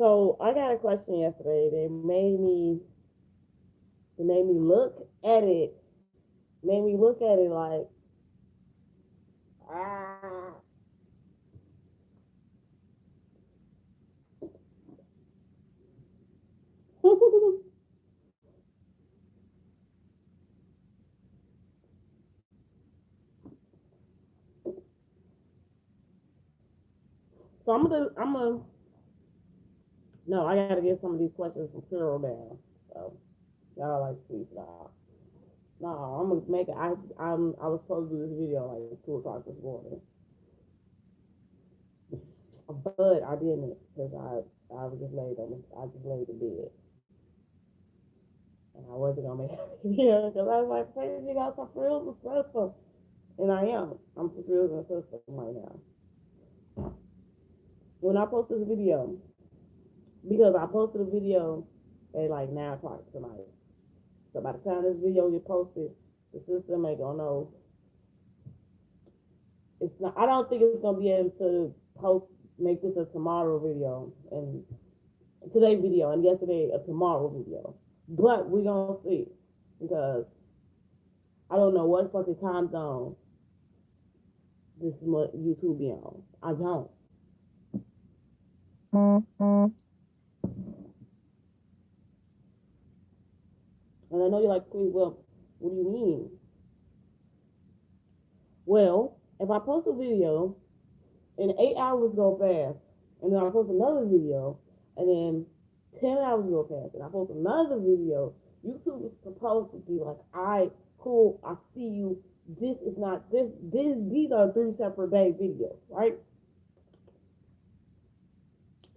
So I got a question yesterday. They made me look at it, made me look at it like, ah. So no, I gotta get some of these questions from Carol down. So y'all like please stop. No, I'm gonna make it. I was supposed to do this video like 2 o'clock this morning, but I didn't because I was just laid on I just laid in bed and I wasn't gonna make a video because I was like, "Hey, you got some frills and system," and I am. I'm frills and system right now. When I post this video, because I posted a video at like 9 o'clock tonight, so by the time this video get posted, the system ain't gonna know. It's not. I don't think it's gonna be able to post make this a tomorrow video and today video and yesterday a tomorrow video. But we gonna see because I don't know what fucking time zone this YouTube be on. I don't. And I know you're like, "Queen, well, what do you mean?" Well, if I post a video and 8 hours go past, and then I post another video, and then 10 hours go past, and I post another video, YouTube is supposed to be like, "All right, cool, I see you. This is not this. These are 3 separate day videos, right?"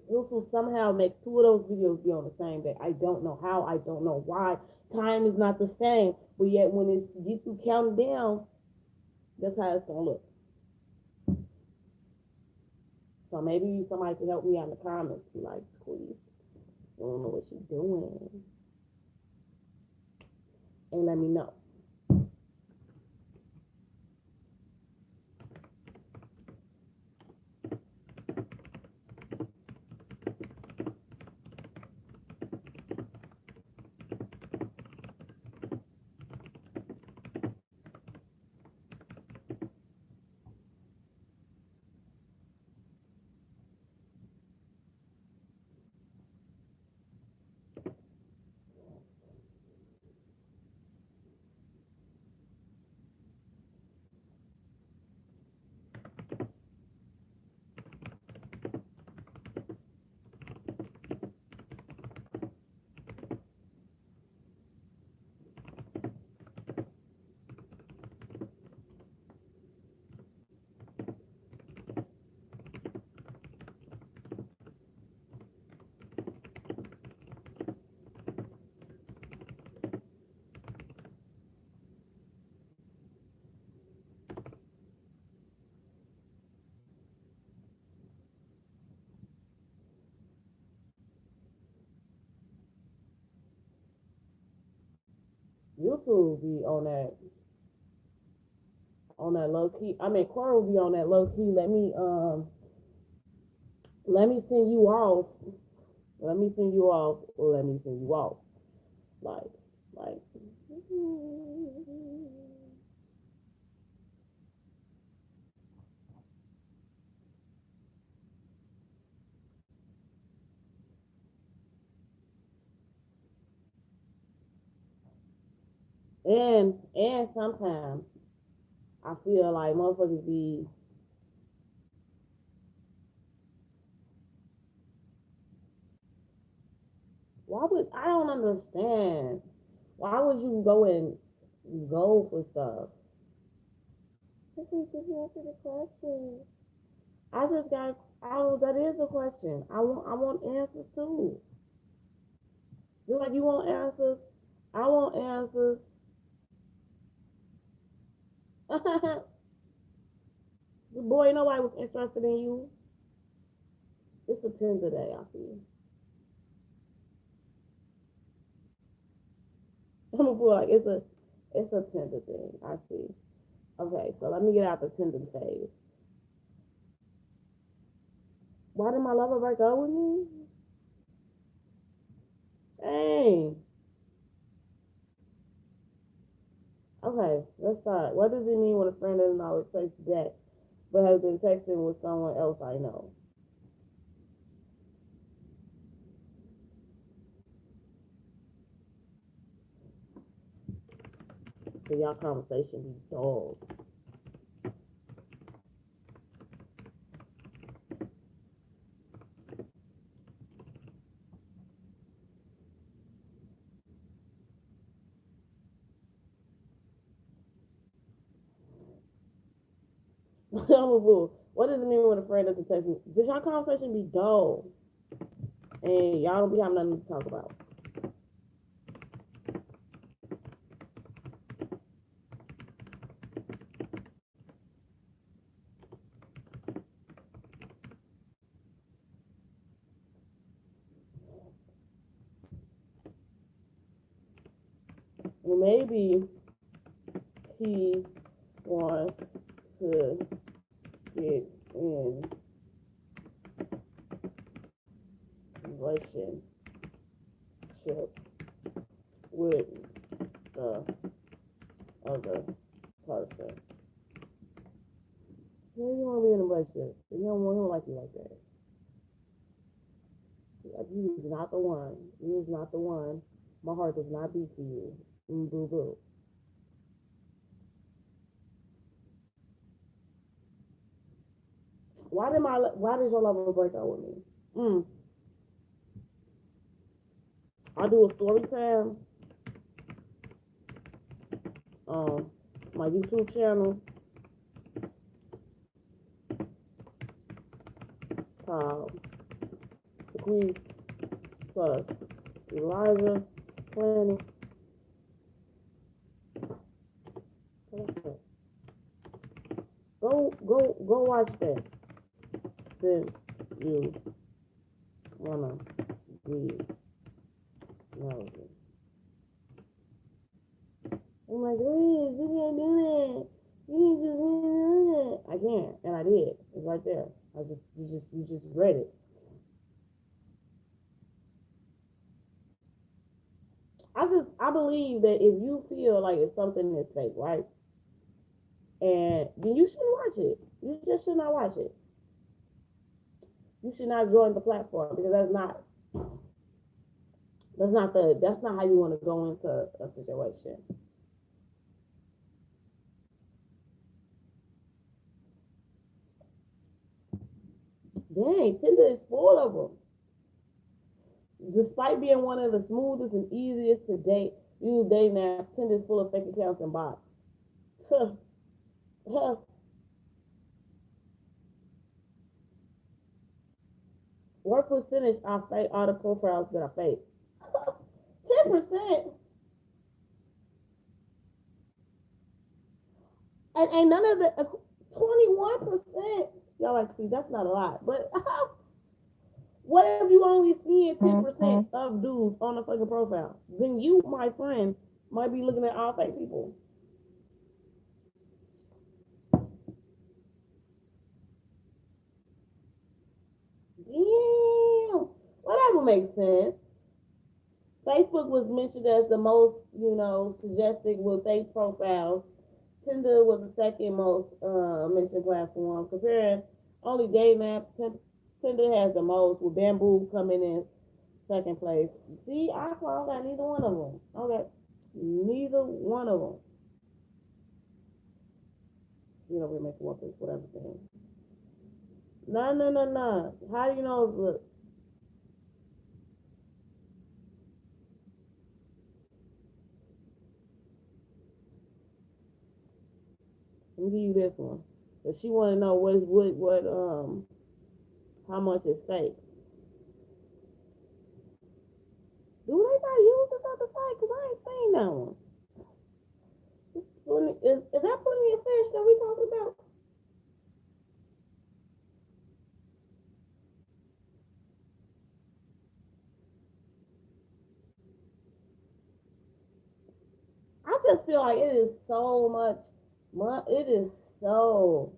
YouTube somehow makes 2 of those videos be on the same day. I don't know how. I don't know why. Time is not the same, but yet when it gets you counting down, that's how it's gonna look. So maybe somebody can help me out in the comments. Be like, "Please, I don't know what you're doing," and let me know. YouTube be on that low key. I mean, Quora will be on that low key. Let me send you off. Let me send you off. Let me send you off. Like like. And sometimes I feel like motherfuckers be why would I don't understand. Why would you go for stuff? Just give me answer the question. I just got that is a question. I want answers too. Just like you want answers, I want answers. The boy, nobody was interested in you. It's a Tinder day, I see. I'm a boy, like it's a Tinder thing. I see. Okay, so let me get out the Tinder phase. Why did my lover break up with me? Dang. Okay, let's start. What does it mean when a friend doesn't always text back, but has been texting with someone else I know? So y'all conversation be dull. I'm a fool. What does it mean when a friend doesn't text me? Does y'all conversation be dull and y'all don't be having nothing to talk about? Well, maybe he wants to get in relationship with the other person. Maybe you want to be in a relationship. You don't want him like you like that. Like you is not the one. You is not the one. My heart does not beat for you. Boo boo. Why did your lover break up with me? Mm. I do a story time. Um, my YouTube channel called The Quiz Plus Elijah Planet. Go watch that since you wanna be nosy. I'm like, Liz, you can't do that. You just do that. I can't, and I did. It's right there. You just read it. I believe that if you feel like it's something that's fake, right, and then you shouldn't watch it. You just should not watch it. You should not join the platform because that's not how you want to go into a situation. Dang, Tinder is full of them. Despite being one of the smoothest and easiest to date, use dating apps, Tinder is full of fake accounts and bots. What percentage are fake? Are the profiles that are fake? 10%. And ain't none of the 21%. Y'all like, see, that's not a lot. But what if you only seeing 10% of dudes on the fucking profile? Then you, my friend, might be looking at all fake people. Damn. Whatever makes sense. Facebook was mentioned as the most, suggested with fake profiles. Tinder was the second most mentioned platform. Comparing only dating apps, Tinder has the most, with Bamboo coming in second place. See, I don't got neither one of them. Okay, neither one of them. We make one piece with everything. No, no, no, no. How do you know? Look, let me give you this one. If she want to know how much is fake. Do they not use this other site? Cause I ain't seen that one. Is that plenty of fish that we talking about? I just feel like it is so much. It is so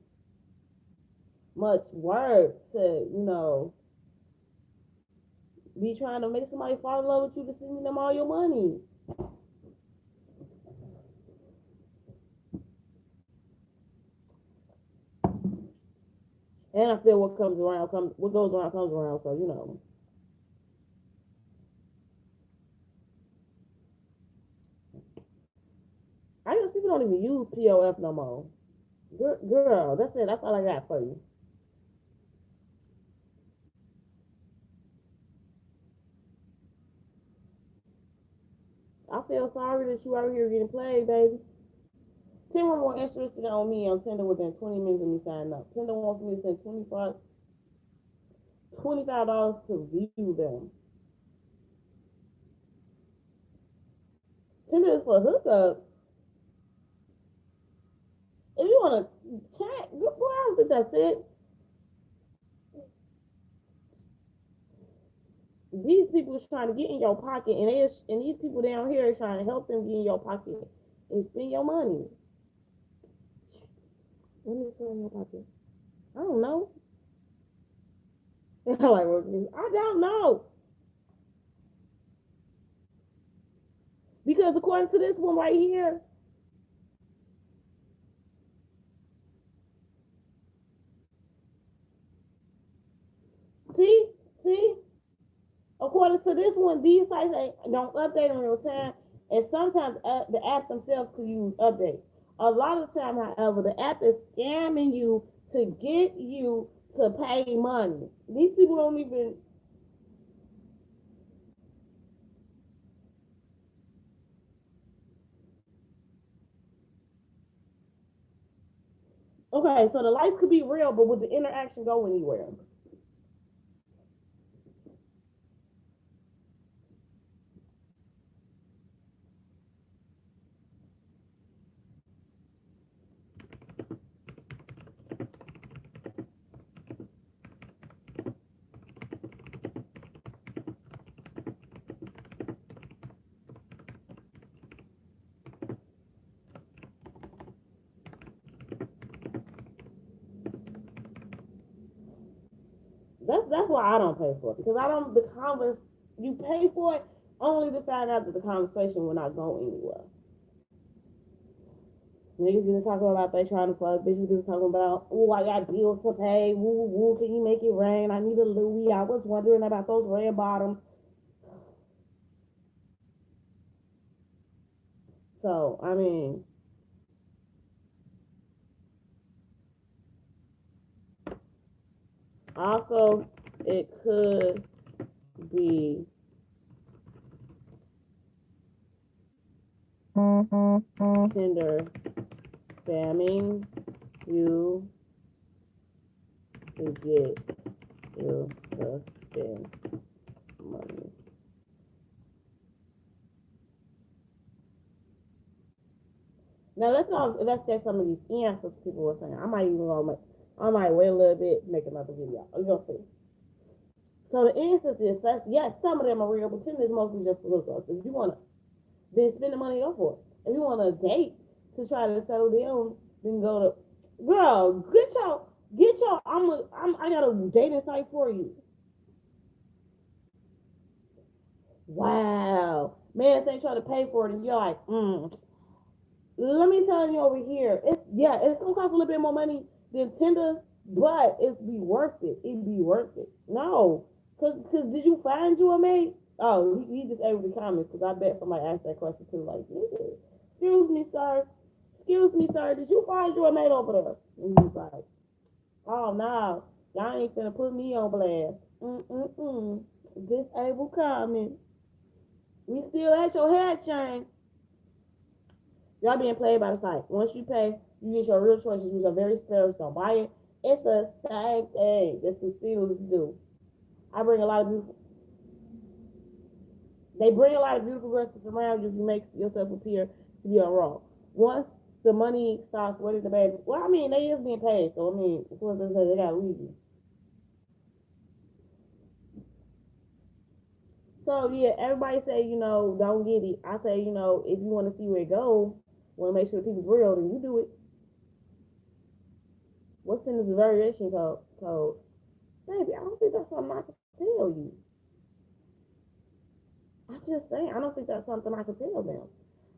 much work to Be trying to make somebody fall in love with you to send them all your money. And I feel what goes around comes around. So I guess people don't even use POF no more. Girl, that's it. That's all I got for you. I feel sorry that you out here getting played, baby. Tinder more interested on me on Tinder within 20 minutes of me signing up. Tinder wants me to send $25 to view them. Tinder is for hookups. If you want to chat, boy, I don't think that's it. These people is trying to get in your pocket, and these people down here are trying to help them get in your pocket and spend your money. Let me spend in your pocket. I don't know. I don't know. Because according to this one right here, see, see, according to this one, these sites don't update in real time, and sometimes the app themselves could use updates. A lot of the time, however, the app is scamming you to get you to pay money. These people don't even. Okay, so the lights could be real, but would the interaction go anywhere? That's why I don't pay for it because I don't the convers you pay for it only to find out that the conversation will not go anywhere. Niggas just talking about they trying to fuck. Bitches just talking about, oh, I got bills to pay. Woo, woo, can you make it rain? I need a Louis. I was wondering about those red bottoms. So, I mean, also, it could be Tinder spamming you to get you to spend money. Now let's know if that's get some of these answers people were saying. I might wait a little bit, make another video. You're gonna see. So the answers is yes, some of them are real, but Tinder is mostly just for hookups. If you wanna then spend the money go for it. If you wanna date to try to settle down, then go to girl, get your I got a dating site for you. Wow. Man say try to pay for it and you're like, let me tell you over here, it's gonna cost a little bit more money than Tinder, but it's be worth it. It be worth it. No, cause did you find you a mate? Oh, he just able to comment because I bet somebody asked that question too. Like, excuse me, sir. Excuse me, sir. Did you find you a mate over there? And he's like, oh no, y'all ain't finna put me on blast. Disabled comment. We still at your head chain. Y'all being played by the site. Once you pay, you get your real choices. Use your very spells. Don't buy it. It's the same thing. That's what steelers do. I bring a lot of beautiful. They bring a lot of beautiful girls around you if you make yourself appear to be on wrong. Once the money starts winning the baby, well, I mean, they is being paid, so I mean, of course they gotta leave you. So yeah, everybody say don't get it. I say if you want to see where it goes, want to make sure the people's real, then you do it. What's in this variation code? Baby, I don't think that's something I can tell you. I'm just saying, I don't think that's something I could tell them.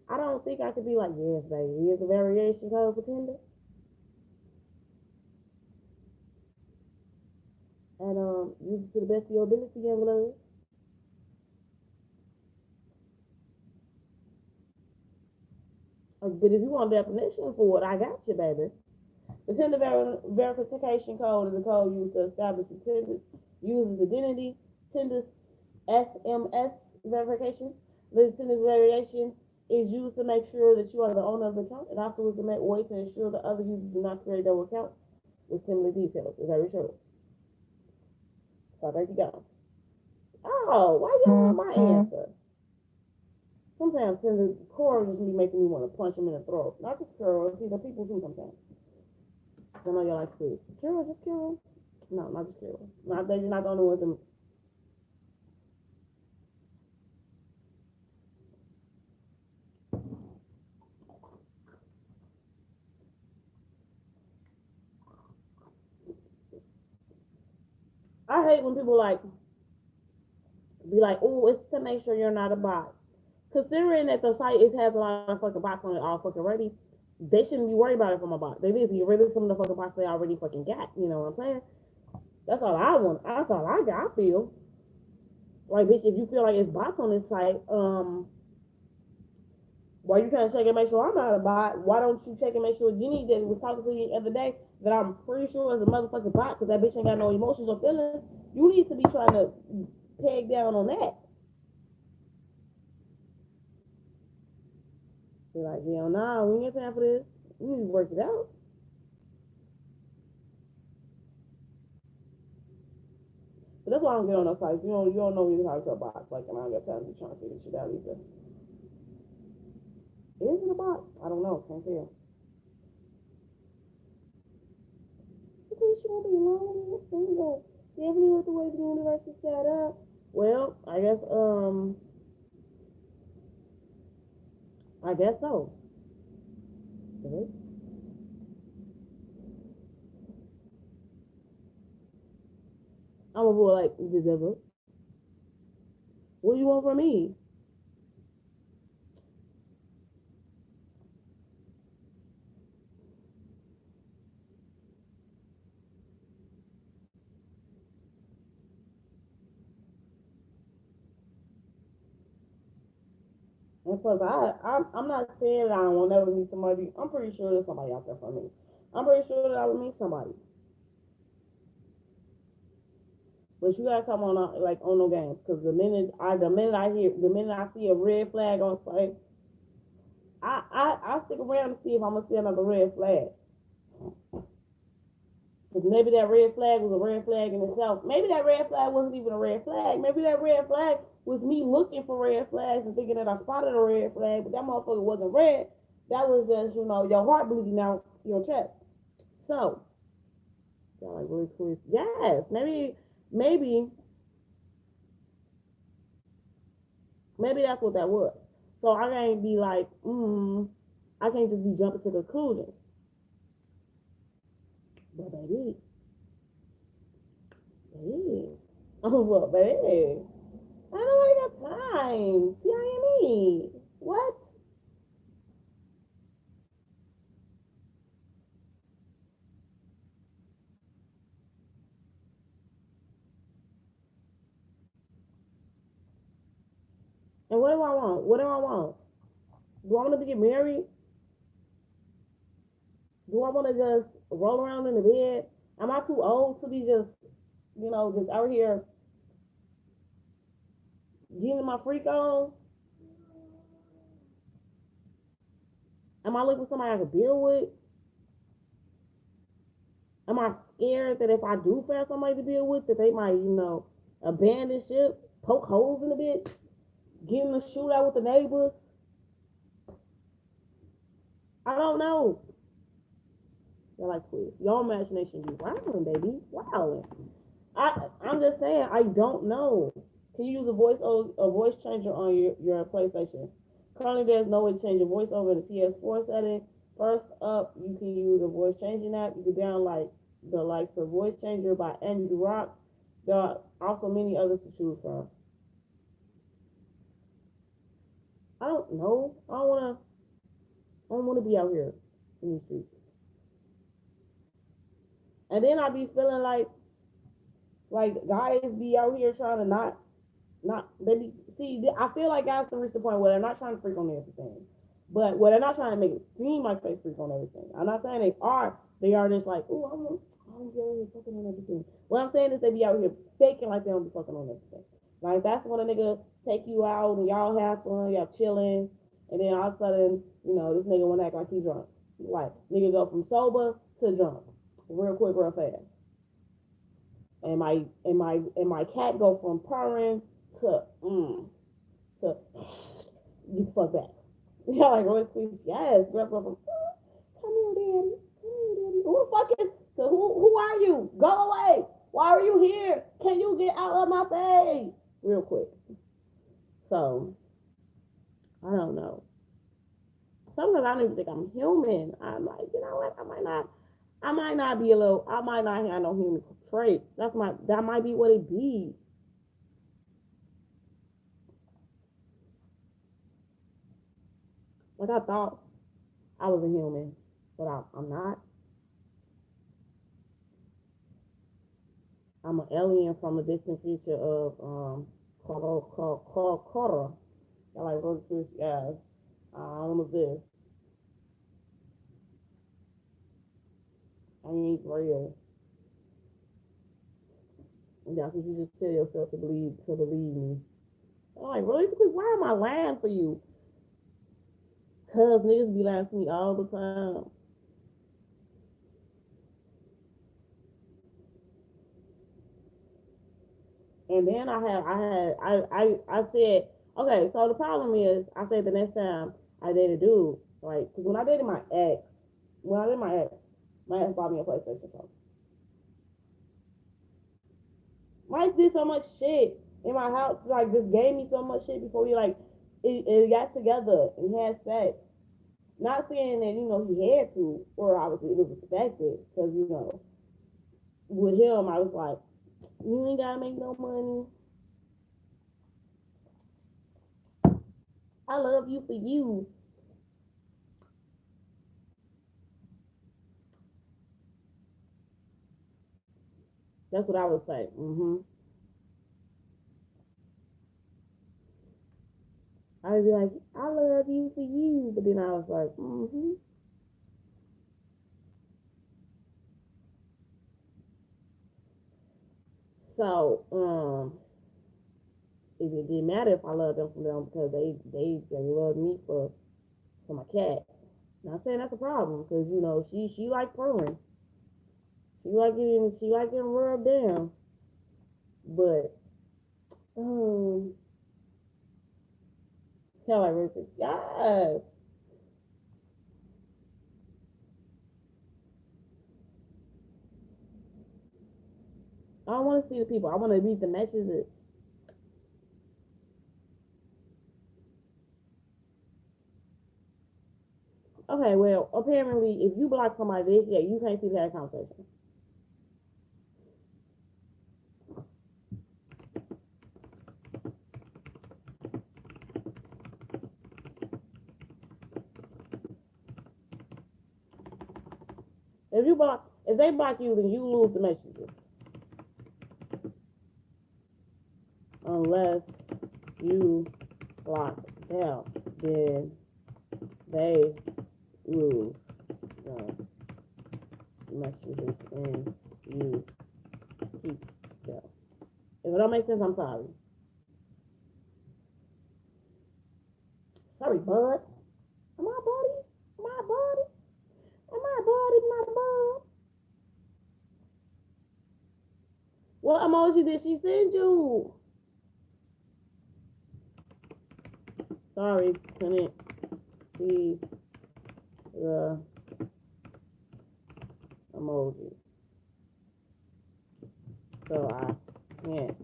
I don't think I could be like, yes, baby, here's a variation code for Tinder. And use it to the best of your ability, young love. But if you want a definition for it, I got you, baby. The Tinder verification code is a code used to establish a Tinder's user's identity. Tinder's SMS verification. The Tinder's variation is used to make sure that you are the owner of the account and afterwards to make way to ensure that other users do not create their account with similar details. Is that true? So there you go. Oh, why you don't want my answer? Sometimes Tinder Cora just be making me want to punch him in the throat. Not just Cora, people too sometimes. I know y'all like squeeze. Carol, just Carol. No, not just Carol. Not that you're not the only ones. I hate when people like be like, oh, it's to make sure you're not a bot. Considering that the site has a lot of fucking bots on it all fucking ready, they shouldn't be worried about it from a bot. They need to get rid of some of the fucking bots they already fucking got. You know what I'm saying? That's all I want. That's all I got. I feel like, bitch, if you feel like it's bots on this site, why you trying to check and make sure I'm not a bot? Why don't you check and make sure Jenny that was talking to you the other day that I'm pretty sure is a motherfucking bot because that bitch ain't got no emotions or feelings? You need to be trying to peg down on that. Be like, yeah, nah, we ain't got time for this. We need to work it out. But that's why I don't get on those sites. You don't know when you talk to a bot. Like, and I don't got time to be trying to figure shit out either. Is it a bot? I don't know. Can't tell. You think she won't be lonely? Single. Definitely with the way the universe is set up. Well, I guess so. Okay. I'm a boy like the devil. What do you want from me? And plus, I'm not saying that I will never meet somebody. I'm pretty sure there's somebody out there for me. I'm pretty sure that I will meet somebody. But you gotta come on like on no games, because the minute I see a red flag on site, I stick around to see if I'm gonna see another red flag. Because maybe that red flag was a red flag in itself. Maybe that red flag wasn't even a red flag. Maybe that red flag was me looking for red flags and thinking that I spotted a red flag, but that motherfucker wasn't red. That was just, your heart bleeding out your chest. So, y'all like, really squeeze? Yes, maybe, maybe that's what that was. So I can't be like, I can't just be jumping to conclusions. But baby, oh well, baby, I don't really got time. CIME. What? And what do I want? What do I want? Do I want to get married? Do I want to just roll around in the bed? Am I too old to be just out here getting my freak on? Am I looking for somebody I can deal with? Am I scared that if I do find somebody to deal with, that they might, abandon ship, poke holes in the bed, get in a shootout with the neighbors? I don't know. Y'all like quiz. Your imagination be wilding, baby. Wilding. I'm just saying, I don't know. Can you use a voice changer on your PlayStation? Currently, there's no way to change your voice over the PS4 setting. First up, you can use a voice changing app. You can download the likes of Voice Changer by Andrew Rock. There are also many others to choose from. I don't know. I don't wanna be out here in the streets. And then I be feeling like guys be out here trying to not they be see. I feel like guys can reach the point where they're not trying to freak on everything, but where they're not trying to make it seem like they freak on everything. I'm not saying they are. They are just like, oh, I'm getting fucking on everything. What I'm saying is they be out here faking like they don't be fucking on everything. Like that's when a nigga take you out and y'all have fun, y'all chilling, and then all of a sudden, this nigga wanna act like he drunk. Like nigga go from sober to drunk, real quick, real fast. And my cat go from purring to to you fuck back. Yeah, like Roy Squeeze, yes, come here, daddy, come here, daddy. Who the fuck is? So who are you? Go away. Why are you here? Can you get out of my face? Real quick. So I don't know. Sometimes I don't even think I'm human. I'm like, you know what? I might not be a little. I might not have no human traits. That might be what it be. Like I thought I was a human, but I'm not. I'm an alien from a distant future of Cora. I like Rose Fish, yes. All of this. I ain't real. And that's what you just tell yourself to believe me. I'm like, really? Why am I lying for you? Cause niggas be lying to me all the time. And then I said, okay, so the problem is, I said the next time I date a dude, like, because when I dated my ex bought me a PlayStation. So Mike did so much shit in my house, like, just gave me so much shit before we, like, it got together and had sex. Not saying that, he had to, or obviously it was expected, because, with him, I was like, you ain't gotta make no money. I love you for you. That's what I would say. I would be like, I love you for you. But then I was like, So, it didn't matter if I loved them for them because they love me for my cat. Not saying that's a problem because she like purring. She like getting rubbed down. But tell like Rufus, yes. I don't want to see the people. I want to read the messages. Okay, well, apparently, if you block somebody, yeah, you can't see that conversation. If they block you, then you lose the messages, unless you block them. Then they lose the messages and you keep them. If it don't make sense, I'm sorry. Sorry, bud. Am I buddy? Am I buddy? Am I buddy? My bud? What emoji did she send you? Sorry, couldn't see the emoji. So I can't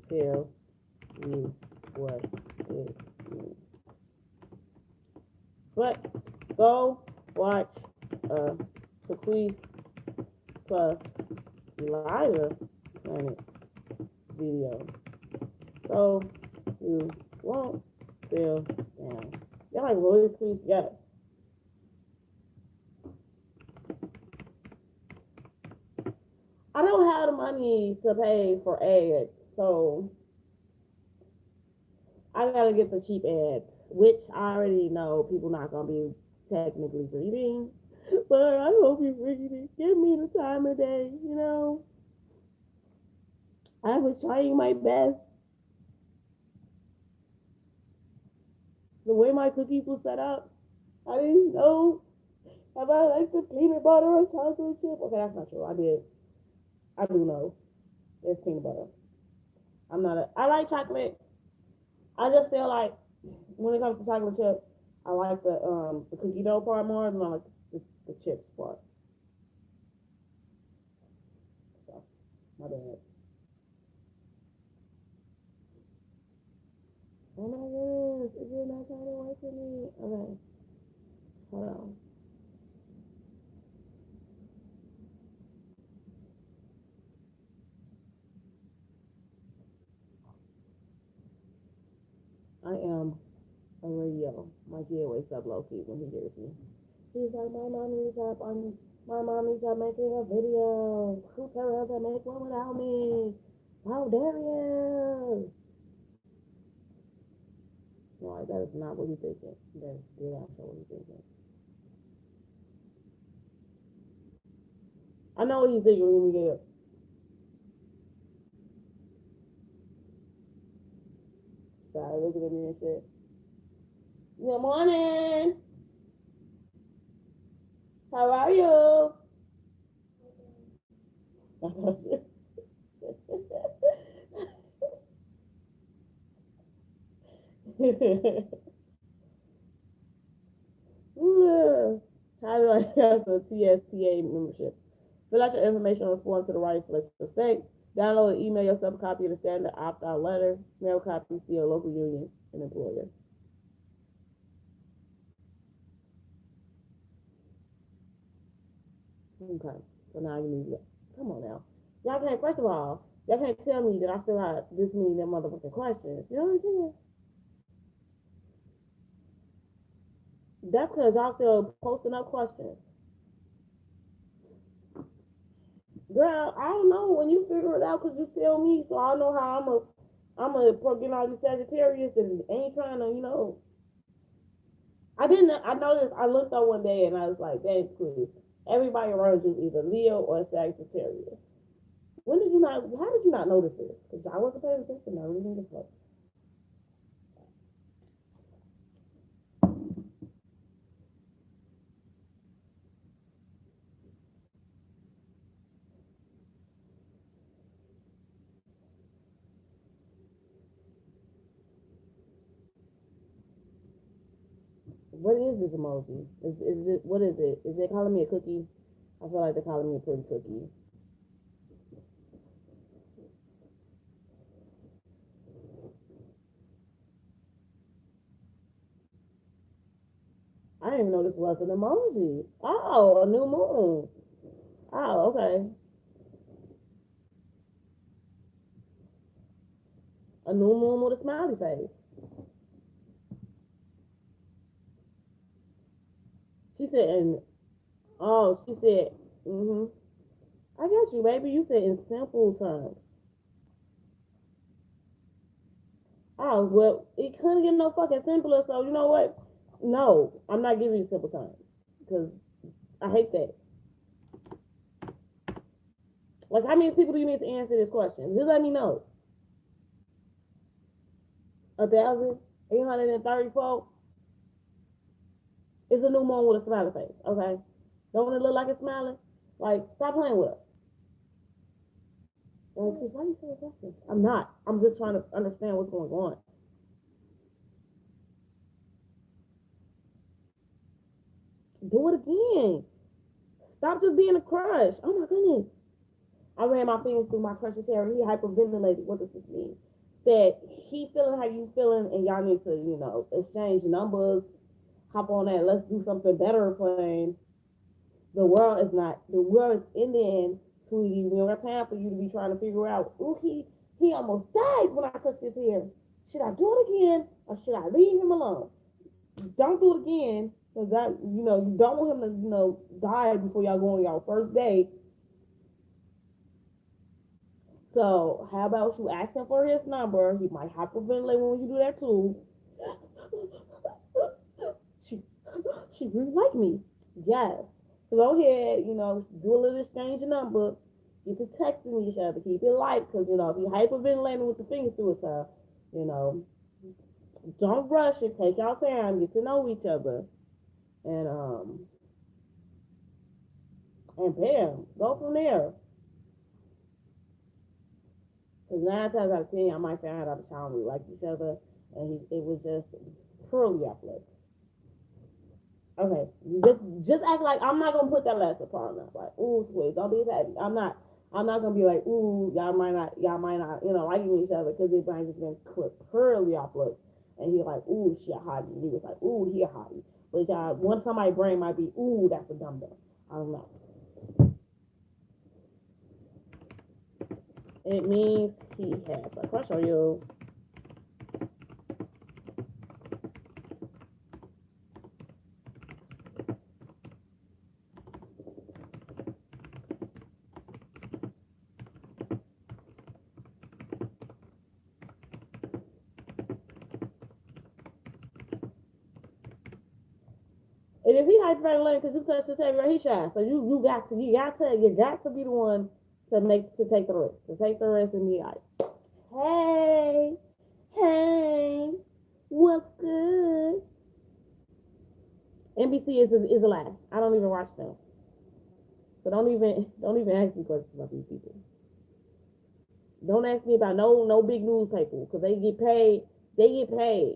tell you what it means. But go watch Sequeeze plus Elijah Planet video so you won't feel Damn. They're like Royal Crease, yes. I don't have the money to pay for ads, so I gotta get the cheap ads, which I already know people not gonna be technically reading, but I hope you read it. Give me the time of day, you know. I was trying my best. The way my cookies were set up, I didn't know if I like the peanut butter or chocolate chip. Okay, that's not true. I did. I do know it's peanut butter. I like chocolate. I just feel like when it comes to chocolate chip, I like the cookie dough part more than I like the chips part. So my bad. Oh my goodness, is it not trying to work for me? Okay, hold on. I am a radio. My kid wakes up low key when he hears me. He's like, my mom needs up making a video. Who tell her to make one without me? How dare you? No, that is not what he's thinking. That is still not what he's thinking. I know what he's thinking when we get up. Sorry, looking at me and shit. Good morning. How are you? How do I have a TSTA membership? Fill out your information on the form to the right, select your state. Download and email yourself a copy of the standard opt-out letter. Mail copies to your local union and employer. Okay, so now you need to come on now. Y'all can't, first of all, y'all can't tell me that I still got this many them motherfucking questions. You know what I'm saying? That's because y'all still posting up questions. Girl, I don't know when you figure it out because you tell me, so I know how I'm a get all these Sagittarius and ain't trying to, I didn't. I noticed. I looked up one day and I was like, "Dang, please! Everybody around you is either Leo or Sagittarius." When did you not? How did you not notice this? Because I wasn't paying attention. I really didn't. What is this emoji? Is it what is it? Is they calling me a cookie? I feel like they're calling me a pretty cookie. I didn't even know this was an emoji. Oh, a new moon. Oh, okay. A new moon with a smiley face. She said, and she said, I got you, baby. You said in simple terms. Oh, well, it couldn't get no fucking simpler. So you know what? No, I'm not giving you simple terms because I hate that. Like, how many people do you need to answer this question? Just let me know. 1,834 is a new moon with a smiley face. Okay, don't it look like it's smiling? Like, stop playing with us. Why are you so aggressive? I'm not. I'm just trying to understand what's going on. Do it again. Stop just being a crush. Oh my goodness. I ran my fingers through my crush's hair. He hyperventilated. What does this mean? That he feeling how you feeling, and y'all need to, exchange numbers. Hop on that. Let's do something better playing. The world is not. The world is ending, sweetie. We don't have time for you to be trying to figure out. Ooh, he almost died when I touched his hair. Should I do it again or should I leave him alone? Don't do it again. Cause that, you don't want him to, die before y'all go on y'all first date. So how about you ask him for his number? He might hyperventilate when you do that too. she, she really like me. Yes. So go ahead, do a little exchange of numbers. Get to texting each other. Keep it light, cause if you hyperventilating with the fingers through his you know, don't rush it. Take your time. Get to know each other, and bam, go from there. Because 9 times out of 10, I might find out the child we like each other, and it was just purely athletic. Okay, just act like I'm not gonna put that last upon us. Like, ooh, sweet, don't be petty. I'm not gonna be like, ooh, y'all might not, liking each other because it might just been purely athletic. And he like, ooh, she a hottie. And he was like, ooh, he a hottie. But y'all, one somebody brain might be, ooh, that's a dum dum. I don't know. It means he has a crush on you. And if he hyperventilating because you touched his head, he shy. So you got to be the one to take the risk, and be like, hey, hey, what's good? NBC is a lie. I don't even watch them, so don't even ask me questions about these people. Don't ask me about no big newspaper because they get paid. They get paid.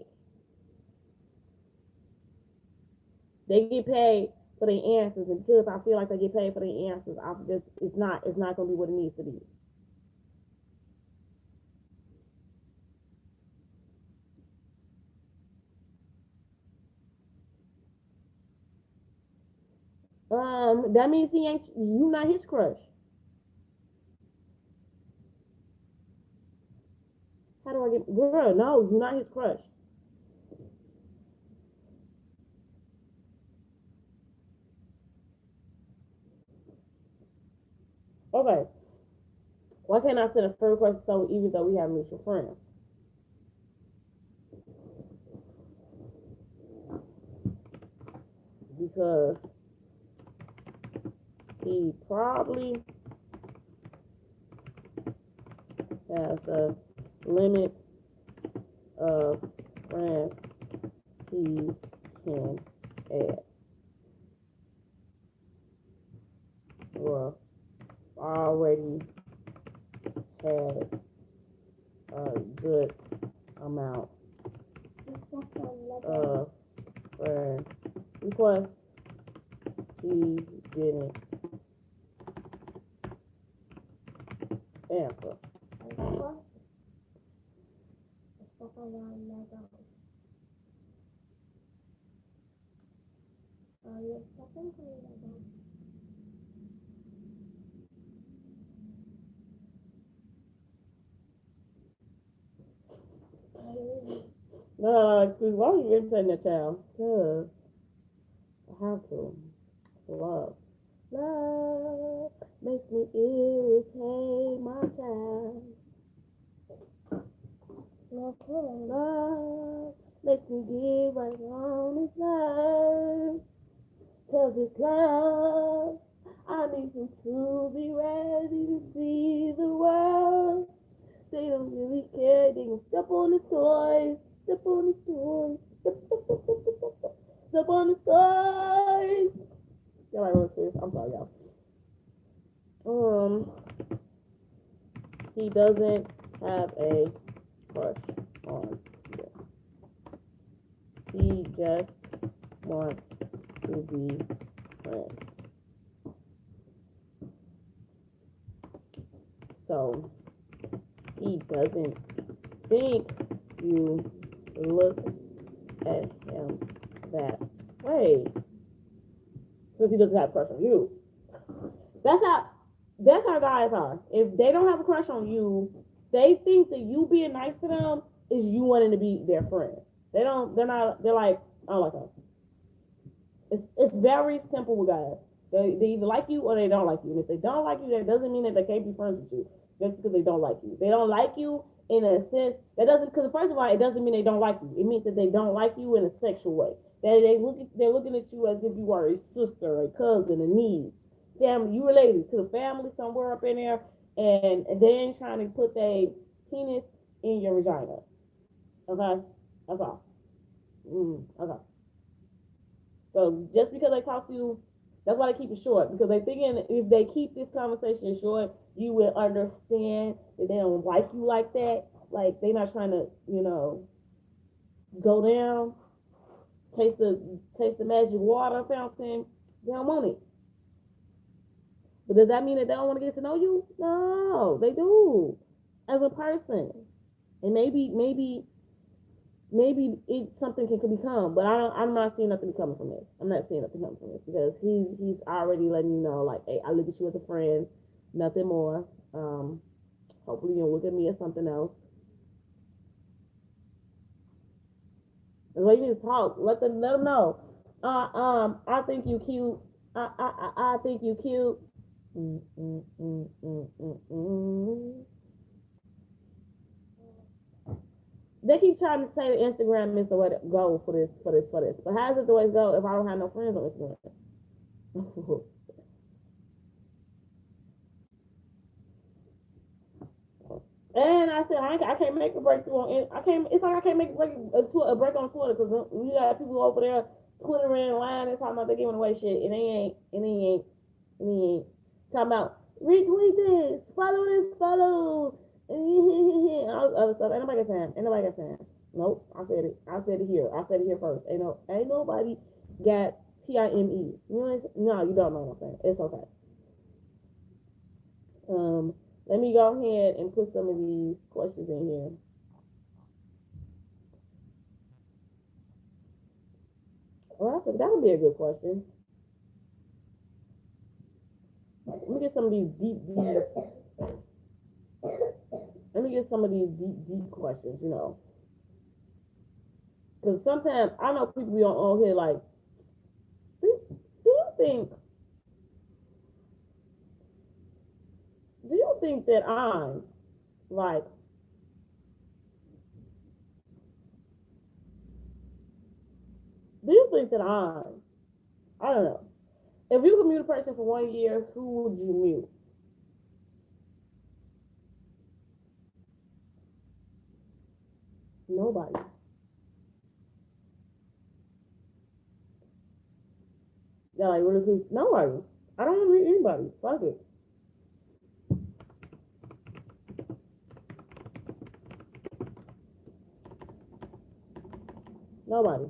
They get paid for their answers, and because I feel like they get paid for their answers, I'm just it's not gonna be what it needs to be. That means he ain't you not his crush. How do I get girl? No, you not his crush. Okay, why can't I send a friend request so even though we have mutual friends? Because he probably has a limit of friends he can add. Well, already had a good amount of friend requests. He didn't answer. No, excuse me. Why are you irritating that child? Because I have to. Love. Love makes me irritate my child. Love makes me get right on his nerves. Cause it's love. I need him to be ready to see the world. They don't really care. They can step on his toys. Step on his toys. Step on his toys. Y'all like real serious? I'm sorry, y'all. Um, he doesn't have a crush on you. He just wants to be friends. So he doesn't think you look at him that way because he doesn't have a crush on you. That's how guys are. If they don't have a crush on you, they think that you being nice to them is you wanting to be their friend. They don't. They're not. They're like, I don't like her. It's very simple with guys. They either like you or they don't like you. And if they don't like you, that doesn't mean that they can't be friends with you just because they don't like you. They don't like you in a sense that doesn't, because first of all, it doesn't mean they don't like you. It means that they don't like you in a sexual way. That they're looking at you as if you are a sister, a cousin, a niece, family. You related to the family somewhere up in there, and then trying to put their penis in your vagina. Okay, that's all. Okay. So just because they talk to you, that's why they keep it short, because they thinking if they keep this conversation short, you will understand that they don't like you like that. Like they're not trying to, go down, taste the magic water fountain. They don't want it. But does that mean that they don't want to get to know you? No, they do. As a person. And maybe something can become, but I'm not seeing nothing coming from this. I'm not seeing nothing coming from this because he's already letting you know, like, hey, I look at you as a friend, nothing more. Hopefully you'll look at me as something else. And when you need to talk, let them know. I think you cute. I think you cute. Mm, mm, mm, mm, mm, mm. They keep trying to say that Instagram is the way to go for this. But how's it the way to go if I don't have no friends on Instagram? And I said I can't make a breakthrough on. I can't. It's like I can't make a break on Twitter because you got people over there twittering and lying and talking about they giving away shit, and they ain't, talking about retweet this, follow, and all this other stuff. Ain't nobody got time. Nope. I said it. I said it here first. Ain't nobody got time. You know no, you don't know what I'm saying. It's okay. Let me go ahead and put some of these questions in here. Well, I said that would be a good question. Let me get some of these let me get some of these deep questions, Because sometimes I know people be on here like, do you think that I'm like, do you think that I don't know. If you could mute a person for 1 year, who would you mute? Nobody. Yeah, like, really, nobody. I don't want to mute anybody. Fuck it. Nobody.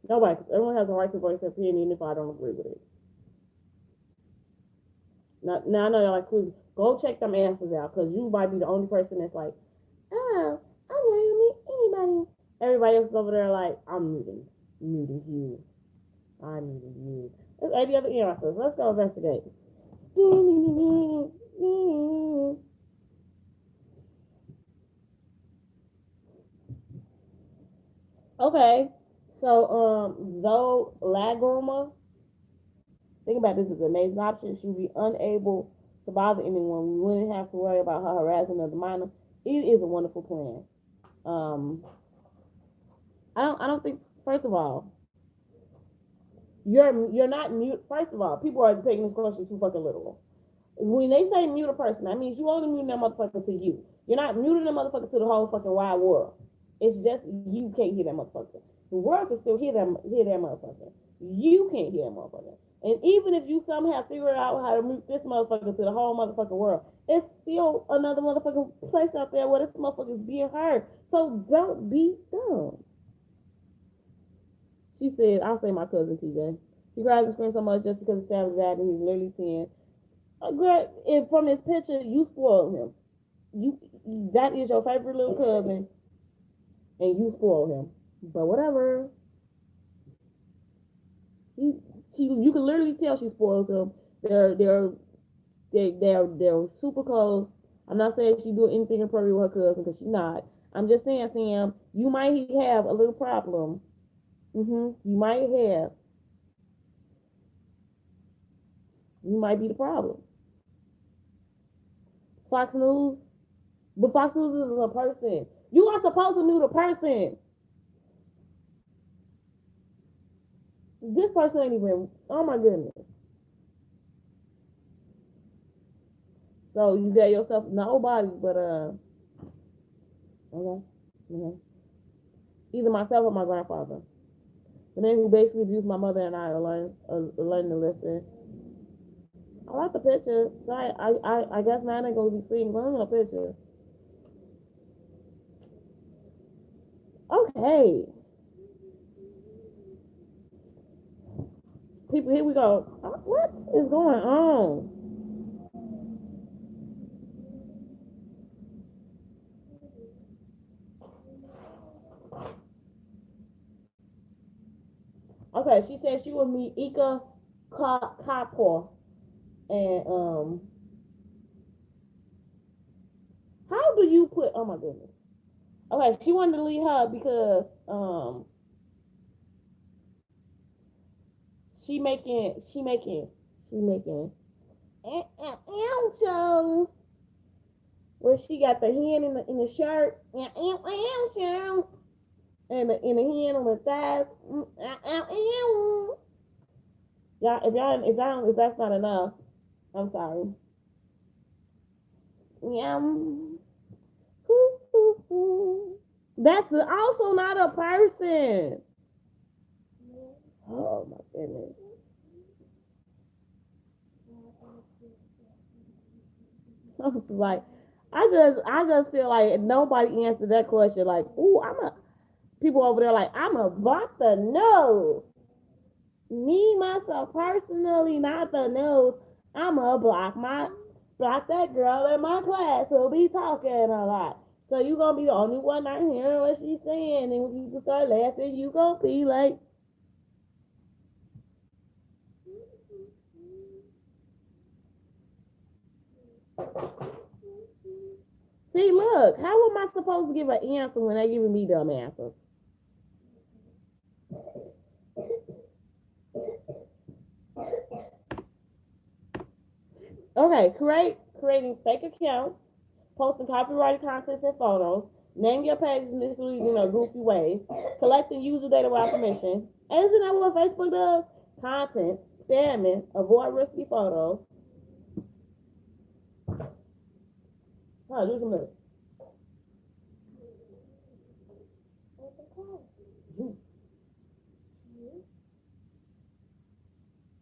Nobody. 'Cause everyone has a right to voice their opinion, even if I don't agree with it. Now I know y'all like, please go check them answers out, because you might be the only person that's like, oh, I'm not gonna meet anybody. Everybody else is over there like, I'm muting you. I'm muting you. There's 80 other answers. Let's go investigate. Okay, so Zoe Lagruma, think about this as an amazing option. She'd be unable to bother anyone. We wouldn't have to worry about her harassing of the minor. It is a wonderful plan. Um, I don't think. First of all, you're not mute. First of all, people are taking this question too fucking literal. When they say mute a person, that means you only mute that motherfucker to you. You're not muting that motherfucker to the whole fucking wide world. It's just you can't hear that motherfucker. The world can still hear that motherfucker. You can't hear that motherfucker. And even if you somehow figure out how to mute this motherfucker to the whole motherfucking world, it's still another motherfucking place out there where this motherfucker is being heard. So don't be dumb. She said, I'll say my cousin TJ. He cries and screams so much just because his family's bad and he's literally saying, girl, if from this picture you spoiled him. You that is your favorite little cousin and you spoiled him. But whatever. He, you can literally tell she spoils him. They're they're they're super close. I'm not saying she doing anything inappropriate with her cousin because she's not. I'm just saying, Sam, you might have a little problem. You might have. You might be the problem. Fox News, but Fox News is a person. You are supposed to know the person. This person ain't even. Oh my goodness. So you got yourself nobody, but okay. Either myself or my grandfather. The man who basically abused my mother and I are learning to listen. I like the picture. So I guess mine ain't gonna be seen. But I'm gonna picture. Okay. People, here we go. What is going on? Okay, she said she would meet Ika Kapoor. And how do you put? Oh my goodness. Okay, she wanted to leave her because she making show where she got the hand in the shirt show and the hand on the thighs. Y'all, if that's not enough, I'm sorry. Yum. That's also not a person. Oh my goodness. I was like, I just feel like nobody answered that question. Like, ooh, people over there like I'm a block the nose. Me myself personally, not the nose. I'm a block that girl in my class who'll be talking a lot. So you gonna be the only one not hearing what she's saying, and when people start laughing, you gonna be like, see, look, how am I supposed to give an answer when they giving me dumb answers? Okay, creating fake accounts, posting copyrighted content and photos, naming your pages initially in a goofy ways, collecting user data without permission. And isn't that what Facebook does? Content, spamming, avoid risky photos. Do some of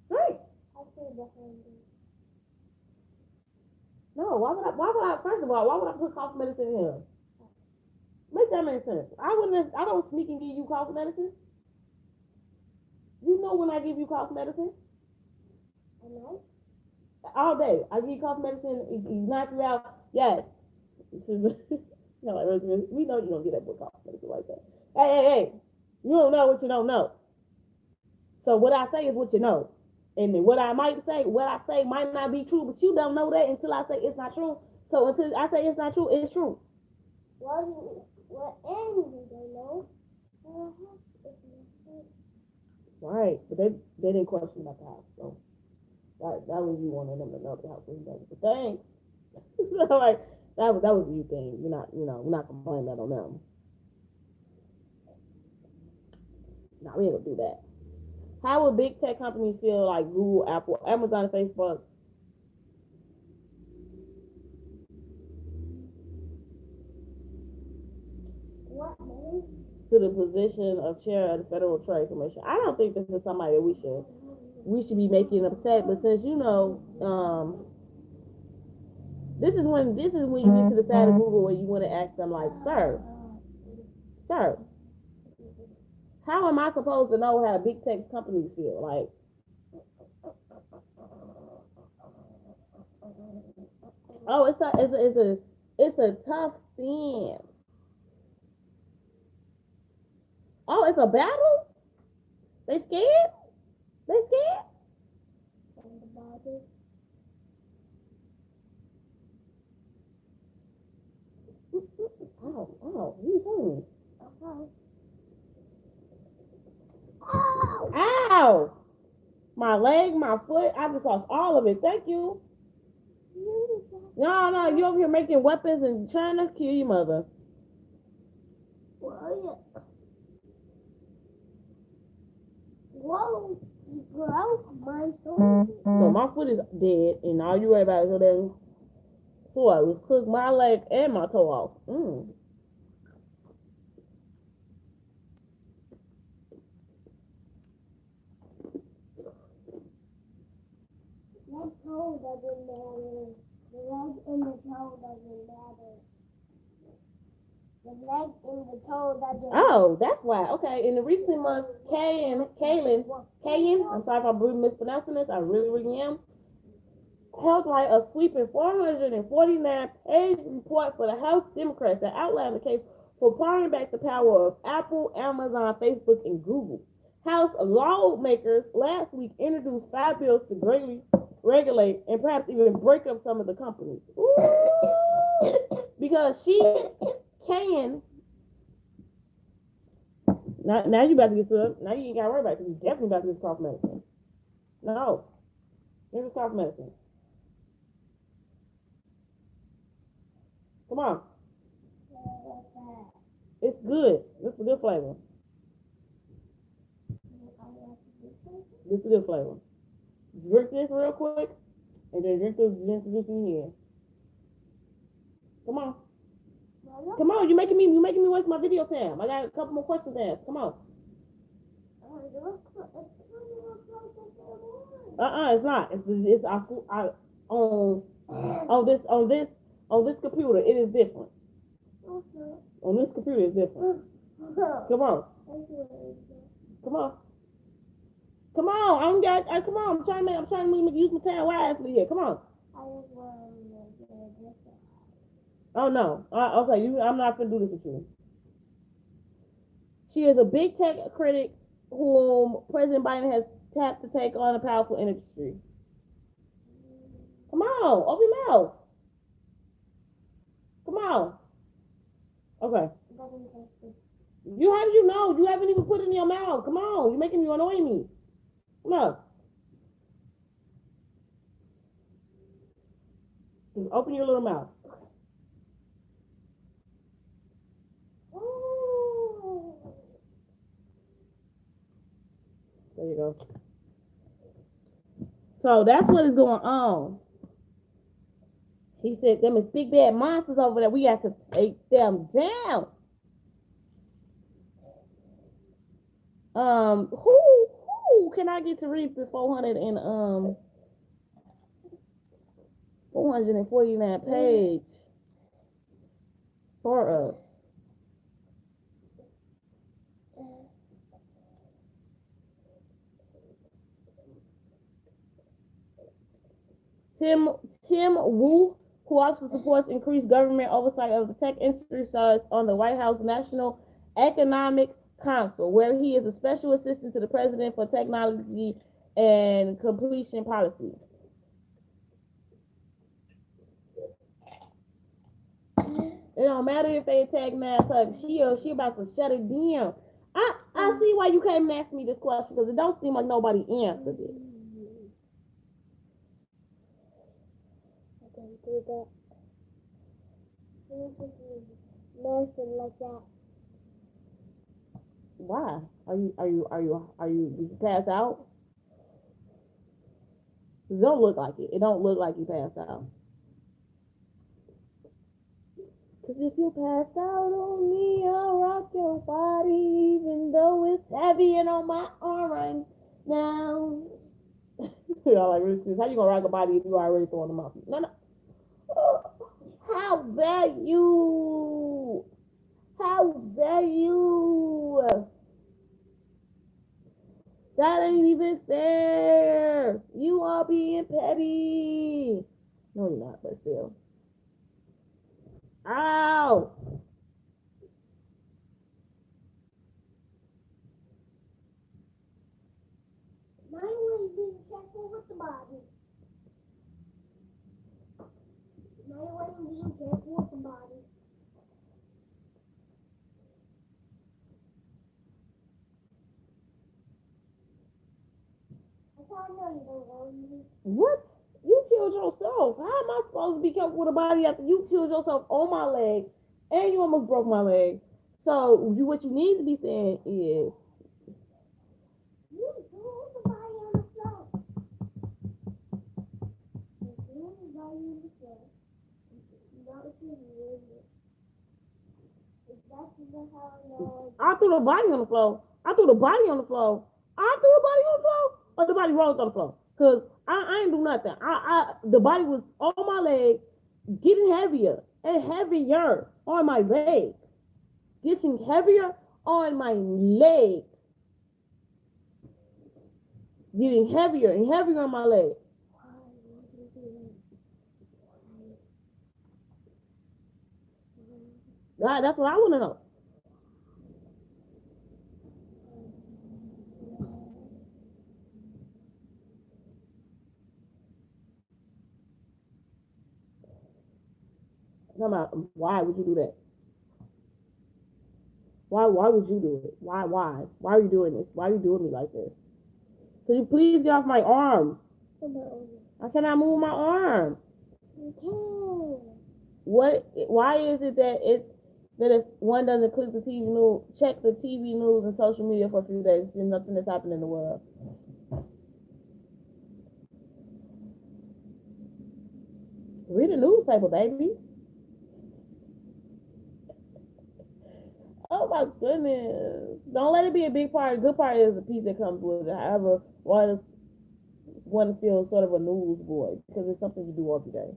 Great. No, first of all, why would I put cough medicine in here? Make that make sense. I don't sneak and give you cough medicine. You know when I give you cough medicine? All day. I give you cough medicine, it knocks you out. Yes. We know you don't get that with cough medicine like that. Hey. You don't know what you don't know. So what I say is what you know. And then what I say might not be true, but you don't know that until I say it's not true. So until I say it's not true, it's true. What and you don't know? Right, but they didn't question about the house, so that was you wanting them to know the house was better. But thanks. Like that was you thing. We're not complaining that on them. No, we ain't gonna do that. How would big tech companies feel like Google, Apple, Amazon, and Facebook to the position of chair of the Federal Trade Commission? I don't think this is somebody that we should be making upset. But since this is when you get to the side of Google where you want to ask them like, sir, How am I supposed to know how big tech companies feel? Like, oh, it's a tough thing. Oh, it's a battle. They scared. They scared. Oh, oh, you told me. Ow! My leg, my foot. I just lost all of it. Thank you. No, no, you over here making weapons and trying to kill your mother. Whoa, you broke my foot. So my foot is dead, and all you worry about is that what was cook my leg and my toe off. That toe doesn't matter. The leg and the toe doesn't matter. The leg and the toe doesn't. Oh, that's why. Okay, in the recent months, Kaylin, I'm sorry if I'm mispronouncing this. I really, really am. Held like a sweeping 449-page report for the House Democrats that outlined the case for powering back the power of Apple, Amazon, Facebook, and Google. House lawmakers last week introduced 5 bills to greatly regulate and perhaps even break up some of the companies. Because she can. Now you about to get up. Now you ain't got to worry about it. You definitely about to get cough medicine. No. Here's cough medicine. Come on. It's good. It's a good flavor. This is a good flavor. Drink this real quick, and then drink this in here. Come on. Come on, you're making me waste my video time. I got a couple more questions to ask. Come on. It's not. It's on this computer. It is different. On this computer, it's different. Come on. Come on. Come on. Come on. I'm trying to use my time wisely here. Come on. Oh no. Okay. I'm not gonna do this with you. She is a big tech critic whom President Biden has tapped to take on a powerful industry. Come on, open your mouth. Come on. Okay. How did you know? You haven't even put it in your mouth. Come on. You're making me annoy me. Come on. Just open your little mouth. There you go. So that's what is going on. He said, them is big bad monsters over there. We got to take them down. Who can I get to read the 449 page for us? Tim Wu, who also supports increased government oversight of the tech industry, serves on the White House National Economic Council, where he is a special assistant to the president for technology and completion policy. It don't matter if they attack Mass she about to shut it down. I see why you came and asked me this question, because it don't seem like nobody answered it. Do that. Like that. Why? Did you pass out? It don't look like it. It don't look like you passed out. Cause if you pass out on me, I'll rock your body, even though it's heavy and on my arm right now. Y'all like, how you gonna rock a body if you already throwing them off? No. How dare you? How dare you? That ain't even fair. You are being petty. No, you're not, but still. Ow! My way being careful with the body. My way being careful with the body. That's how I know you don't know me. What? You killed yourself. How am I supposed to be careful with a body after you killed yourself on my leg and you almost broke my leg? So what you need to be saying is, You threw the body on the floor. You threw the body on the floor. Not what you did. Exactly how I know. I threw the body on the floor. I threw the body on the floor. I threw the body on the floor, or the body rolled on the floor. Cause I ain't do nothing. The body was on my leg, getting heavier and heavier on my leg, getting heavier on my leg, getting heavier and heavier on my leg. God, that's what I want to know. Why would you do that? Why would you do it? Why are you doing this? Why are you doing me like this? Could you please get off my arm? I cannot move my arm. You can. Why is it that if one doesn't click the TV news, check the TV news and social media for a few days, there's nothing that's happening in the world? Read a newspaper, baby. Oh my goodness! Don't let it be a big part. The good part is the piece that comes with it. However, one feels sort of a news boy because it's something you do every day.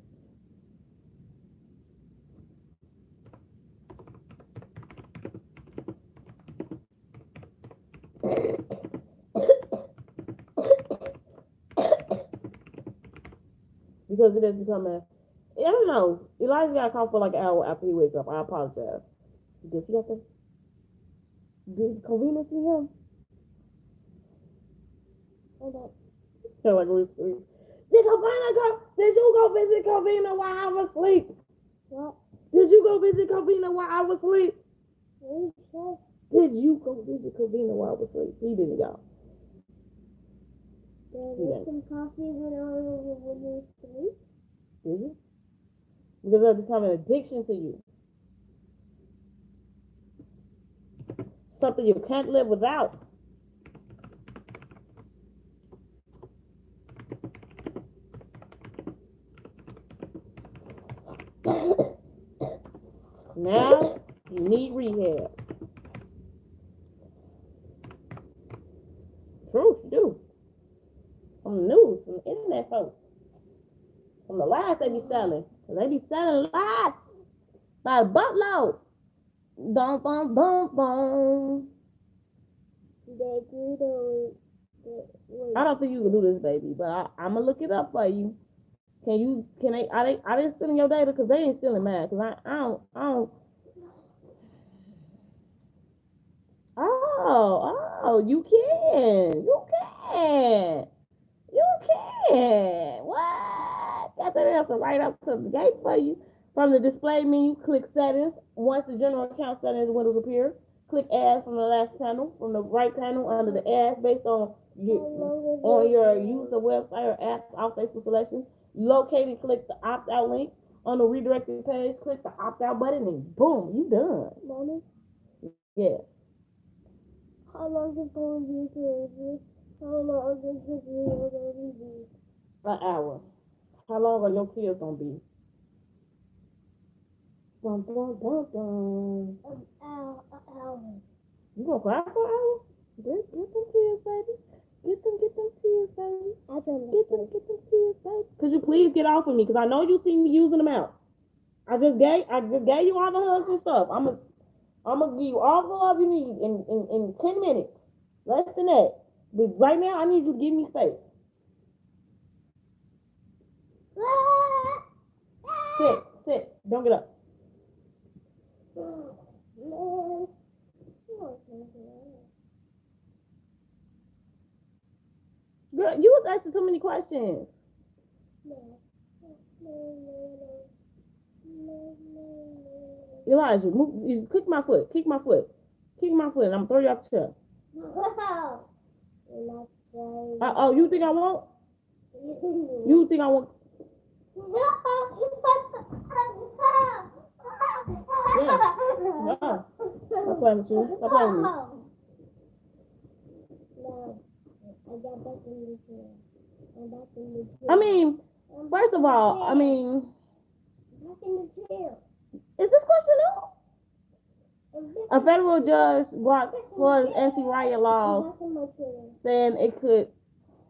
Because it is becoming. I don't know. Elijah got called for like an hour after he wakes up. I apologize. Did she have to? Did Covina see him? Hold on. So like we did Covina go? Did you go visit Covina while I was asleep? What? Did you go visit Covina while I was asleep? What did Did you go visit Covina while I was asleep? He didn't go. Did I make some coffee when I was asleep? Did you? Because that's becoming an addiction to you. Something you can't live without. Now you need rehab. True, you do. From the news, from the internet folks, from the lies they be selling. They be selling lies by the buttload. Dum bum bum bum. They do the I don't think you can do this, baby, but I'm gonna look it up for you. Can they? Are they stealing your data? Cause they ain't stealing mine. Cause I don't. Oh, you can. You can. What? Got that answer right up to the gate for you. From the display menu, click settings. Once the general account settings windows appear, click ads from the last panel. From the right panel under the ads based on your use of website or apps off Facebook selection. Locate and click the opt out link. On the redirected page, click the opt out button and boom, you done. Mommy, Yes. how long is it going to be today? How long is this video going to be? An hour. How long are your tears gonna be? Dun, dun, dun, dun. An hour. You gonna cry for an hour? Get them tears, baby. Get them tears, baby. Get them tears, baby. Could you please get off of me? Cause I know you see me using them out. I just gave you all the hugs and stuff. I'm gonna give you all the love you need in 10 minutes. Less than that. But right now, I need you to give me space. Sit, sit. Don't get up. Girl, you was asking too many questions. Elijah, move, you kick my foot. Kick my foot. Kick my foot, and I'm gonna throw you off the chair. Oh, you think I won't? You think I won't? Yeah. No. Stop playing with you. Stop playing with me. No, I got back in the chair. I'm back in the chair. I mean, first of all, I mean, Back in the chair. is this question new? A federal judge blocked Florida's anti-riot laws, I'm back in my chair. saying it could,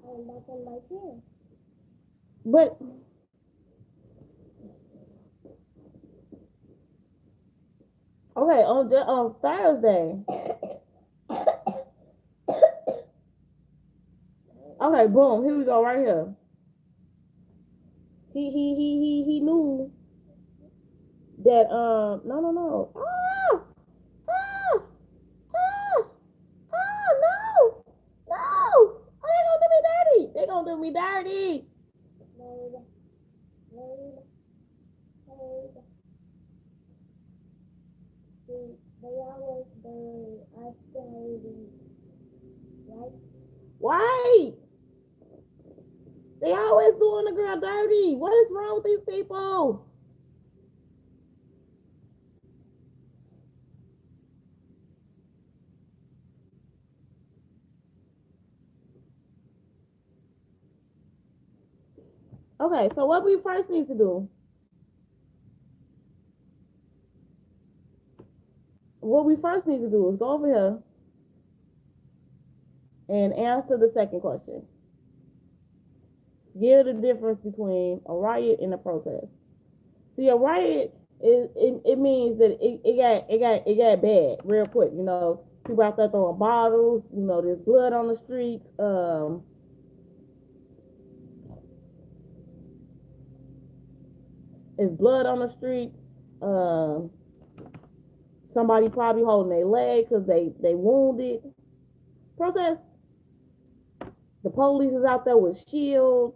I'm back in my chair. but okay, on Thursday. Okay, boom. Here we go. Right here. He knew that no. Ah! Ah! Ah! Ah! No! No! Oh, they gonna do me dirty. They gonna do me dirty. They always burn austerity, right? Why? They always doing the girl dirty. What is wrong with these people? Okay, so what we first need to do? What we first need to do is go over here and answer the second question. Give the difference between a riot and a protest. See, a riot it means that it got bad real quick. You know, people out there throwing bottles. You know, there's blood on the streets. There's blood on the streets. Somebody probably holding their leg because they wounded. Protest. The police is out there with shields.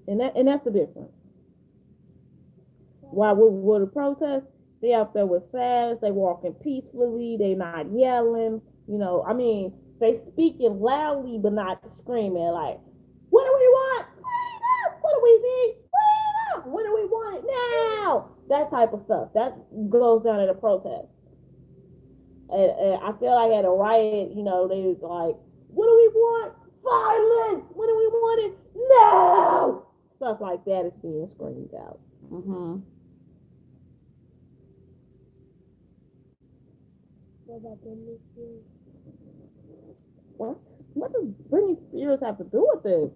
And that's the difference. Why with a protest, they out there with flags, they walking peacefully, they not yelling, you know, I mean, they speaking loudly but not screaming like, what do we want? Freedom! What do we need? Freedom! What do we want it now? That type of stuff. That goes down at a protest. And I feel like at a riot, you know, they was like, what do we want? Violence! What do we want it now? Stuff like that is being screamed out. Mm-hmm. What about Britney Spears? What? What does Britney Spears have to do with this?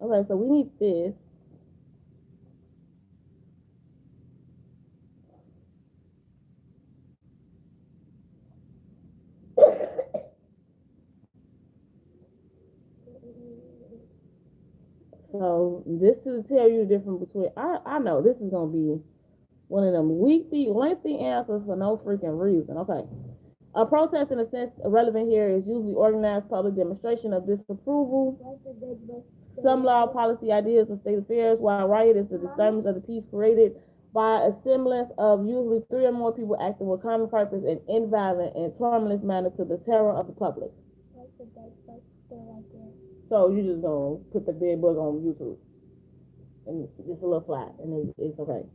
Okay, so we need this. So this is to tell you the difference between. I know this is gonna be one of them lengthy answers for no freaking reason. Okay. A protest, in a sense, relevant here, is usually organized public demonstration of disapproval, some law, policy, ideas, or state affairs, while riot is the disturbance of the peace created by a semblance of usually three or more people acting with common purpose and in violent and tormentless manner to the terror of the public. So you just gonna put the big book on YouTube, and just a little fly, and it's okay.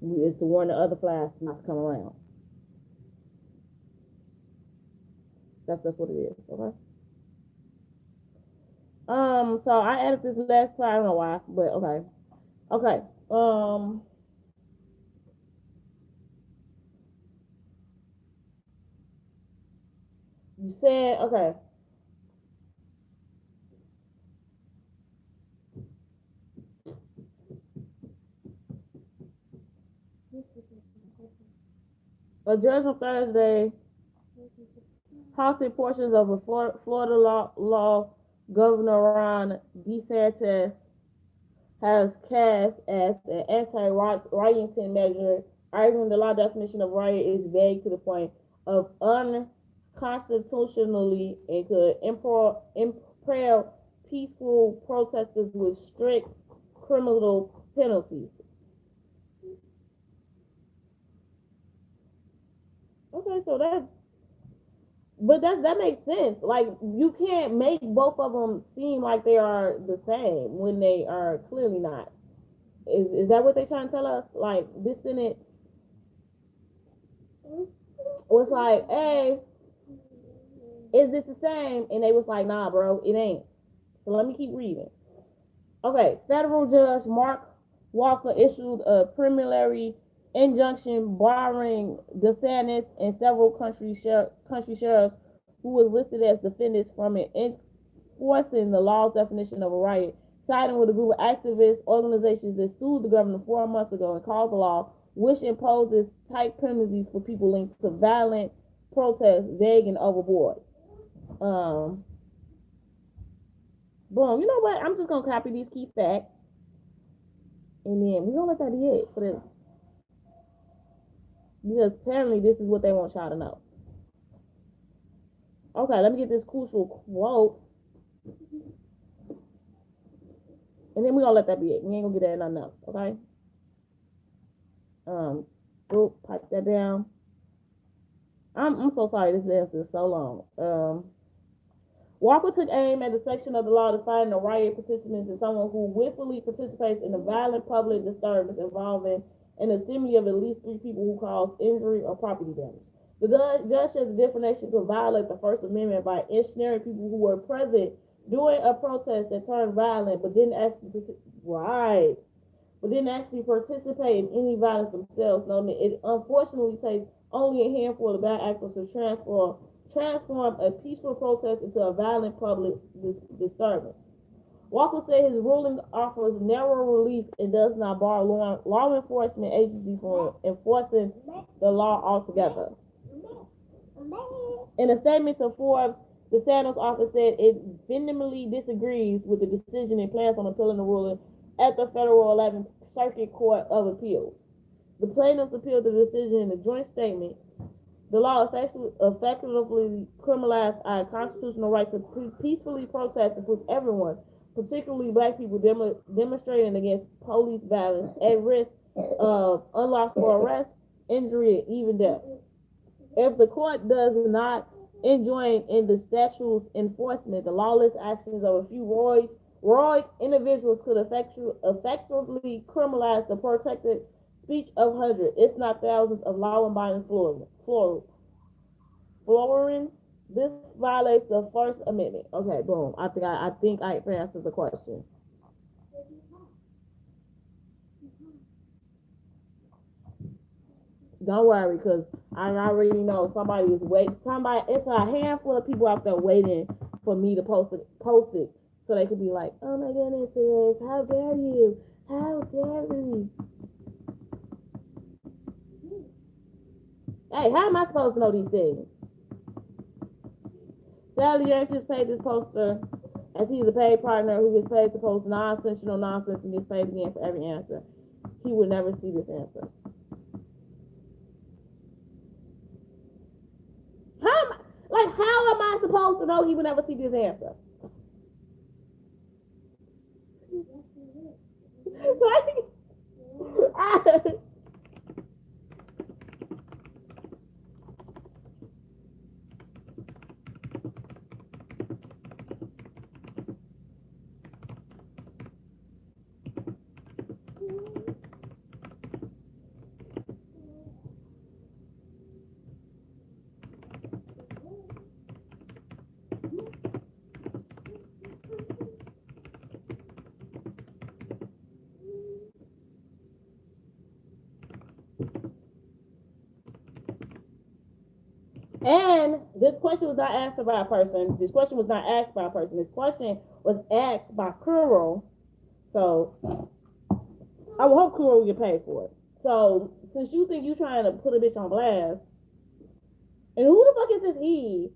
It's to warn the other flies not to come around. That's what it is. Okay. So I added this last part. I don't know why, but okay. Okay. You said okay. A judge on Thursday halted portions of a Florida law Governor Ron DeSantis has cast as an anti-rioting measure, arguing the law definition of riot is vague to the point of unconstitutionally and could impale peaceful protesters with strict criminal penalties. Okay, so that makes sense. Like you can't make both of them seem like they are the same when they are clearly not. Is that what they trying to tell us? Like this Senate was like, hey, is this the same? And they was like, nah, bro, it ain't. So let me keep reading. Okay, federal judge Mark Walker issued a preliminary injunction barring DeSantis and several country sheriffs who was listed as defendants from enforcing the law's definition of a riot, siding with a group of activist organizations that sued the governor 4 months ago and called the law, which imposes tight penalties for people linked to violent protests, vague and overboard. Um, Boom. You know what? I'm just gonna copy these key facts, and then we're gonna let that be it for this, because apparently this is what they want y'all to know. Okay, let me get this crucial quote, and then we're gonna let that be it. We ain't gonna get that nothing else. Okay. Pipe that down. I'm so sorry. This answer is so long. Walker took aim at the section of the law defining a riot participant as someone who willfully participates in a violent public disturbance involving an assembly of at least 3 people who cause injury or property damage. The judge said the definition could violate the First Amendment by ensnaring people who were present during a protest that turned violent but didn't actually participate in any violence themselves. Noting that it unfortunately takes only a handful of bad actors to transform a peaceful protest into a violent public disturbance. Walker said his ruling offers narrow relief and does not bar law enforcement agencies from enforcing the law altogether. In a statement to Forbes, the Sanders office said it vehemently disagrees with the decision and plans on appealing the ruling at the Federal 11th Circuit Court of Appeals. The plaintiffs appealed the decision in a joint statement. The law effectively criminalized our constitutional right to peacefully protest and puts everyone, particularly black people, demonstrating against police violence at risk of unlawful arrest, injury, and even death. If the court does not enjoin in the statute's enforcement, the lawless actions of a few rogue individuals could effectively criminalize the protected speech of hundreds, if not thousands, of law-abiding Florians. This violates the First Amendment. Okay, boom. I think I answered the question. Don't worry, because I already know somebody is waiting. It's a handful of people out there waiting for me to post it, so they could be like, "Oh my goodness, sis, how dare you? How dare you?" Hey, how am I supposed to know these things? Sally Yanchus paid this poster as he's a paid partner who gets paid to post non-sensational nonsense and gets paid again for every answer. He would never see this answer. How am I supposed to know he would never see this answer? Like, And this question was not answered by a person. This question was not asked by a person. This question was asked by Kuro. So I will hope Kuro will get paid for it. So since you think you trying to put a bitch on blast, and who the fuck is this he?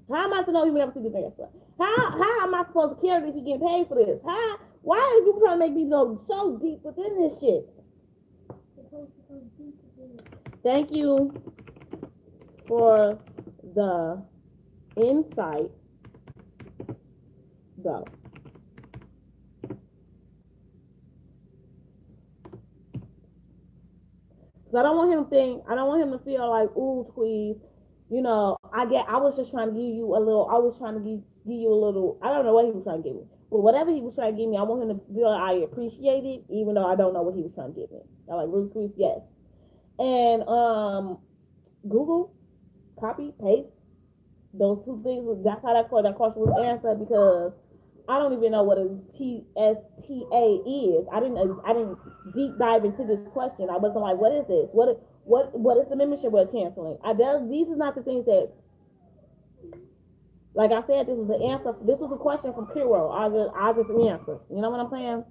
How am I to know he would never see this answer? How am I supposed to care that he getting paid for this? How? Why are you trying to make me go so deep within this shit? Thank you for the insight, though. So I don't want him to feel like, ooh, squeeze. You know, I was just trying to give you a little, I was trying to give you a little, I don't know what he was trying to give me. But whatever he was trying to give me, I want him to feel like I appreciate it, even though I don't know what he was trying to give me. I like, Ruth Squeeze, yes. And, Google, copy, paste, those two things, that's how that question was answered because I don't even know what a TSTA is. I didn't deep dive into this question. I wasn't like, what is this? What is the membership we're canceling? These is not the things that, like I said, this was the answer. This was a question from Kiro. I just answered. You know what I'm saying?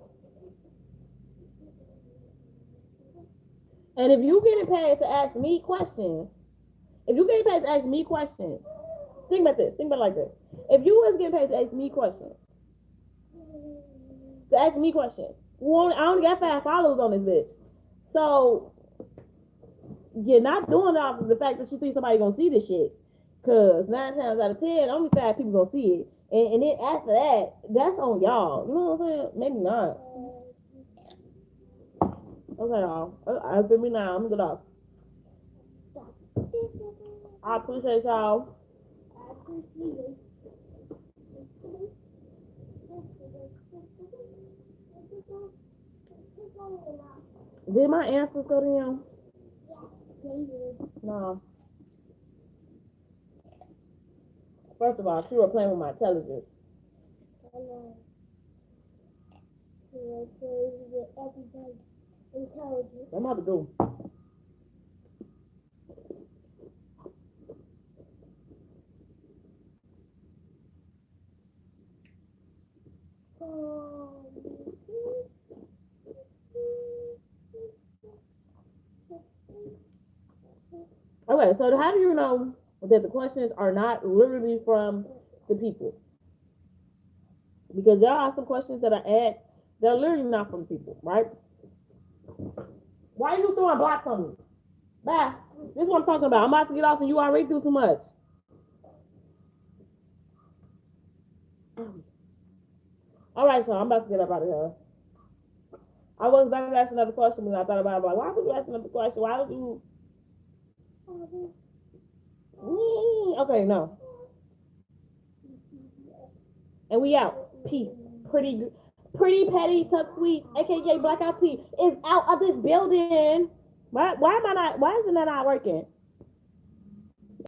And if you getting paid to ask me questions, think about this. Think about it like this. If you was getting paid to ask me questions, well, I only got 5 followers on this bitch. So you're not doing it off of the fact that you think somebody gonna see this shit. Cause 9 times out of 10, only 5 people gonna see it. And then after that, that's on y'all. You know what I'm saying? Maybe not. Okay, y'all. I feel me now. I'm good off. I appreciate y'all. Did my answers go to him? No. First of all, she was playing with my intelligence. I'm about to go. Okay, so how do you know that the questions are not literally from the people? Because there are some questions that are asked that are literally not from people, right? Why are you throwing blocks on me? Bye. This is what I'm talking about. I'm about to get off and you already do too much. All right, so I'm about to get up out of here. I was about to ask another question, but I thought about it. Like, why would you ask another question? Why would you? Okay, no. And we out. Peace. Pretty petty tuck sweet, aka Blackout T, is out of this building. Why am I not? Why isn't that not working?